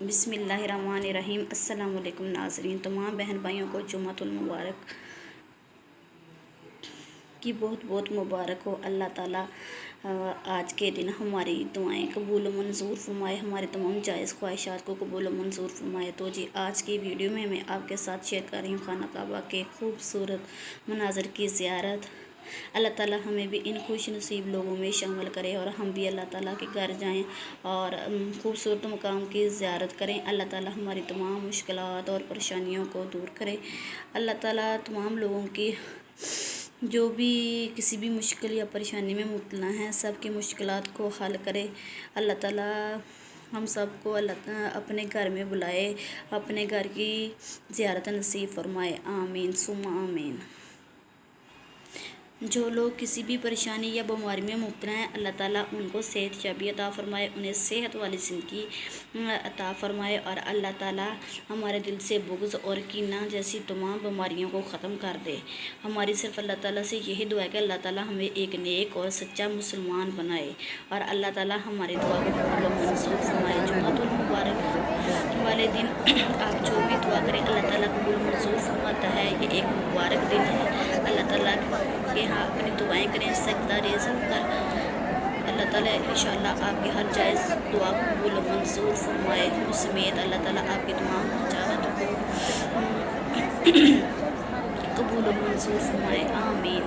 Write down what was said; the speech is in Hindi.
बिस्मिल्लाहिर्रहमानिर्रहीम। अस्सलाम वालेकुम नाज़रीन। तमाम बहन भाइयों को जुम्मतुल मुबारक की बहुत बहुत मुबारक हो। अल्लाह ताला आज के दिन हमारी दुआएं कबूल मंजूर फरमाए, हमारे तमाम जायज़ ख्वाहिशात को कबूल मंजूर फरमाए। तो जी आज की वीडियो में मैं आपके साथ शेयर कर रही हूँ खाना काबा के खूबसूरत मनाज़र की ज़ियारत। अल्लाह ताला हमें भी इन खुश नसीब लोगों में शामिल करे और हम भी अल्लाह ताला के घर जाएं और खूबसूरत मकाम की ज़ियारत करें। अल्लाह ताला हमारी तमाम मुश्किलात और परेशानियों को दूर करे। अल्लाह ताला तमाम लोगों की जो भी किसी भी मुश्किल या परेशानी में मुब्तला हैं, सब की मुश्किलात को हल करे। अल्लाह ताला हम सब को अल्लाह अपने घर में बुलाए, अपने घर की ज़ियारत नसीब फरमाए। आमीन सुम्मा आमीन। जो लोग किसी भी परेशानी या बीमारी में मुब्तला हैं, अल्लाह ताला उनको सेहत याबी अता फ़रमाए, उन्हें सेहत वाली ज़िंदगी अता फ़रमाए और अल्लाह ताला हमारे दिल से बुग़्ज़ और कीना जैसी तमाम बीमारियों को ख़त्म कर दे। हमारी सिर्फ़ अल्लाह ताला से यही दुआ है कि अल्लाह ताला हमें एक नेक और सच्चा मुसलमान बनाए और अल्लाह ताला हमारी दुआ को कबूल मंजूर फरमाए। जुम्मतुल मुबारक वाले दिन आप जो भी दुआ करें अल्लाह ताला कबूल मंजूर फरमाता है। ये एक मुबारक दिन है। अल्लाह ताला के यहाँ अपनी दुआएं करें सजदा रेज़ होकर। अल्लाह ताला इंशाअल्लाह आपकी हर जायज़ दुआ कबूल मंजूर फरमाए। समेत अल्लाह ताला आपकी दुआओं चाहत को कबूल मंजूर फरमाए। आमीन।